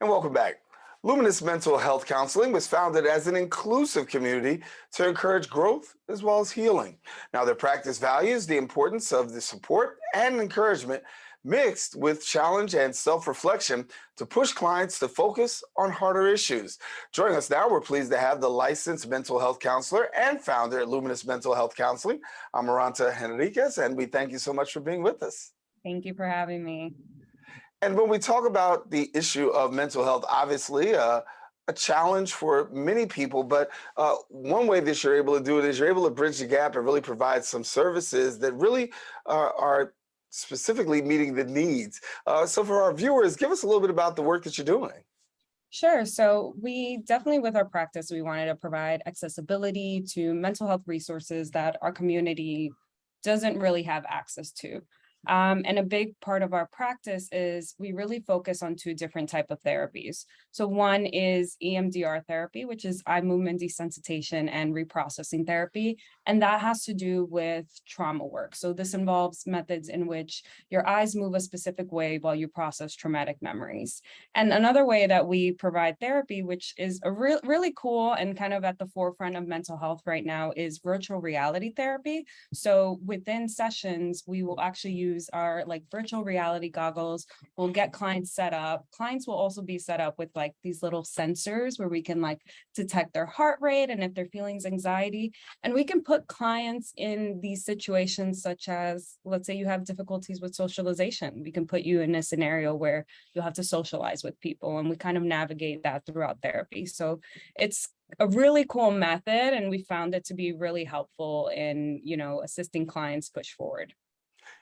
And welcome back. Luminous Mental Health Counseling was founded as an inclusive community to encourage growth as well as healing. Now, their practice values the importance of the support and encouragement mixed with challenge and self-reflection to push clients to focus on harder issues. Joining us now, we're pleased to have the licensed mental health counselor and founder at Luminous Mental Health Counseling, Amaranta Henriquez, and we thank you so much for being with us. Thank you for having me. And when we talk about the issue of mental health, obviously a challenge for many people, but one way that you're able to do it is you're able to bridge the gap and really provide some services that really are specifically meeting the needs. So for our viewers, give us a little bit about the work that you're doing. Sure. So we definitely, with our practice, we wanted to provide accessibility to mental health resources that our community doesn't really have access to. And a big part of our practice is we really focus on two different types of therapies. So one is EMDR therapy, which is eye movement desensitization and reprocessing therapy. And that has to do with trauma work. So this involves methods in which your eyes move a specific way while you process traumatic memories. And another way that we provide therapy, which is a really cool and kind of at the forefront of mental health right now, is virtual reality therapy. So within sessions, we will actually use our virtual reality goggles. We'll get clients set up. Clients will also be set up with these little sensors where we can detect their heart rate and if they're feeling anxiety. And we can put clients in these situations such as, let's say you have difficulties with socialization. We can put you in a scenario where you'll have to socialize with people, and we kind of navigate that throughout therapy. So it's a really cool method, and we found it to be really helpful in, assisting clients push forward.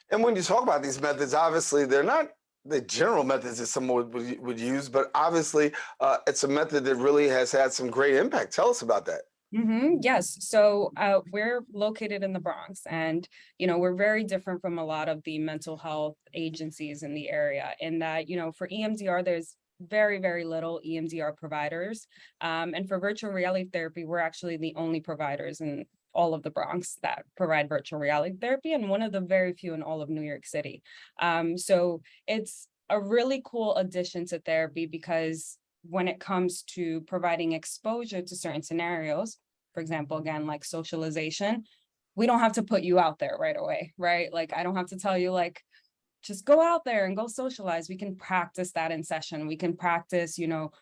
And when you talk about these methods, obviously they're not the general methods that someone would use, but obviously it's a method that really has had some great impact. Tell us about that. Yes. So we're located in the Bronx, and, we're very different from a lot of the mental health agencies in the area in that, for EMDR, there's very, very little EMDR providers. And for virtual reality therapy, we're actually the only providers in all of the Bronx that provide virtual reality therapy, and one of the very few in all of New York City. So it's a really cool addition to therapy because when it comes to providing exposure to certain scenarios, for example, again, like socialization, we don't have to put you out there right away, right? I don't have to tell you just go out there and go socialize. We can practice that in session. We can practice,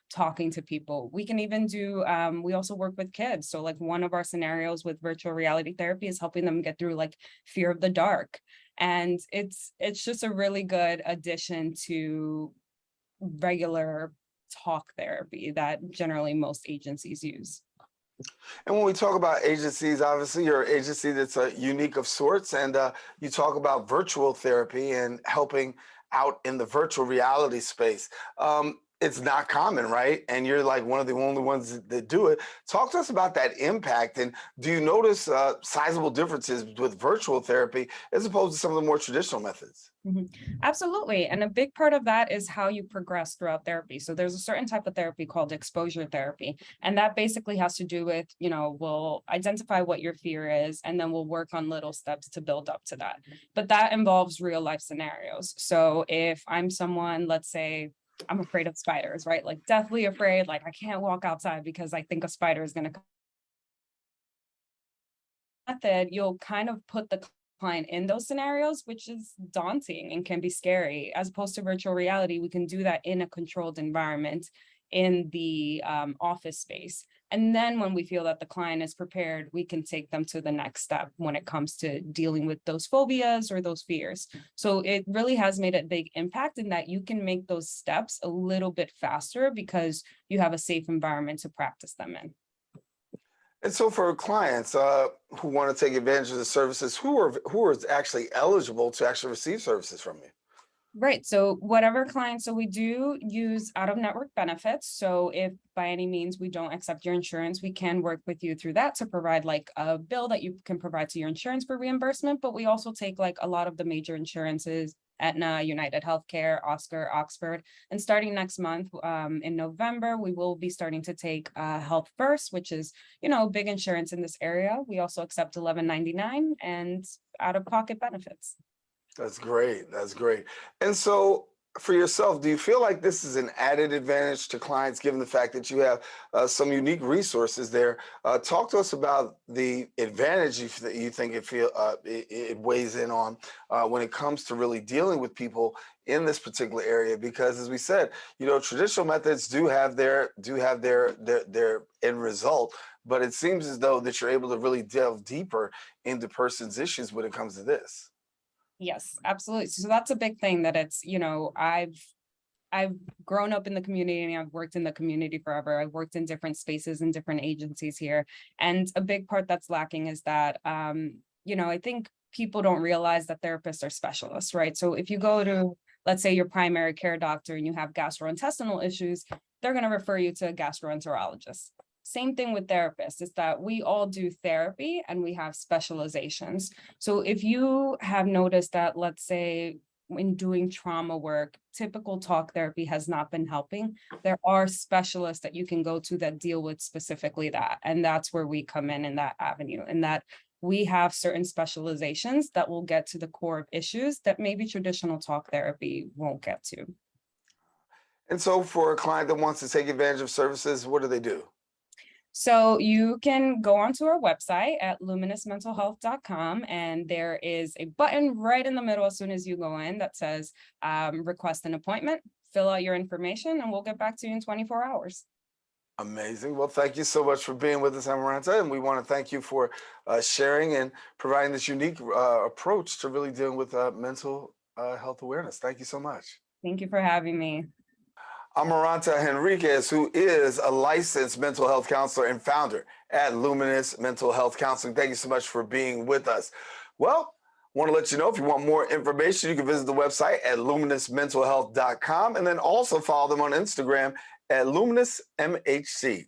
talking to people. We can even do, we also work with kids. So one of our scenarios with virtual reality therapy is helping them get through fear of the dark. And it's just a really good addition to regular talk therapy that generally most agencies use. And when we talk about agencies, obviously you're an agency that's unique of sorts, and you talk about virtual therapy and helping out in the virtual reality space. It's not common, right? And you're one of the only ones that do it. Talk to us about that impact. And do you notice sizable differences with virtual therapy as opposed to some of the more traditional methods? Absolutely. And a big part of that is how you progress throughout therapy. So there's a certain type of therapy called exposure therapy. And that basically has to do with, we'll identify what your fear is, and then we'll work on little steps to build up to that. But that involves real life scenarios. So if I'm someone, let's say, I'm afraid of spiders, right? Deathly afraid, I can't walk outside because I think a spider is going to come. Method, you'll kind of put the client in those scenarios, which is daunting and can be scary. As opposed to virtual reality, we can do that in a controlled environment in the office space. And then when we feel that the client is prepared, we can take them to the next step when it comes to dealing with those phobias or those fears. So it really has made a big impact in that you can make those steps a little bit faster because you have a safe environment to practice them in. And so for clients who want to take advantage of the services, who are actually eligible to actually receive services from you? Right. So whatever clients, so we do use out-of-network benefits. So if by any means we don't accept your insurance, we can work with you through that to provide a bill that you can provide to your insurance for reimbursement. But we also take a lot of the major insurances, Aetna, United Healthcare, Oscar, Oxford. And starting next month, in November, we will be starting to take Health First, which is, big insurance in this area. We also accept $11.99 and out-of-pocket benefits. That's great. That's great. And so For yourself, do you feel like this is an added advantage to clients given the fact that you have some unique resources there? Talk to us about the advantage that you think it weighs in on when it comes to really dealing with people in this particular area. Because as we said, traditional methods do have their end result, but it seems as though that you're able to really delve deeper into person's issues when it comes to this. Yes, absolutely. So that's a big thing that it's, I've grown up in the community and I've worked in the community forever. I've worked in different spaces and different agencies here. And a big part that's lacking is that, I think people don't realize that therapists are specialists, right? So if you go to, let's say, your primary care doctor and you have gastrointestinal issues, they're going to refer you to a gastroenterologist. Same thing with therapists, is that we all do therapy and we have specializations. So if you have noticed that, let's say, in doing trauma work, typical talk therapy has not been helping, there are specialists that you can go to that deal with specifically that. And that's where we come in that avenue, and that we have certain specializations that will get to the core of issues that maybe traditional talk therapy won't get to. And so, for a client that wants to take advantage of services, what do they do? So you can go onto our website at luminousmentalhealth.com, and there is a button right in the middle as soon as you go in that says request an appointment. Fill out your information and we'll get back to you in 24 hours. Amazing. Well, thank you so much for being with us, Amaranta, and we want to thank you for sharing and providing this unique approach to really dealing with mental health awareness. Thank you so much. Thank you for having me. Amaranta Henriquez, who is a licensed mental health counselor and founder at Luminous Mental Health Counseling. Thank you so much for being with us. Well, want to let you know, if you want more information, you can visit the website at luminousmentalhealth.com, and then also follow them on Instagram at LuminousMHC.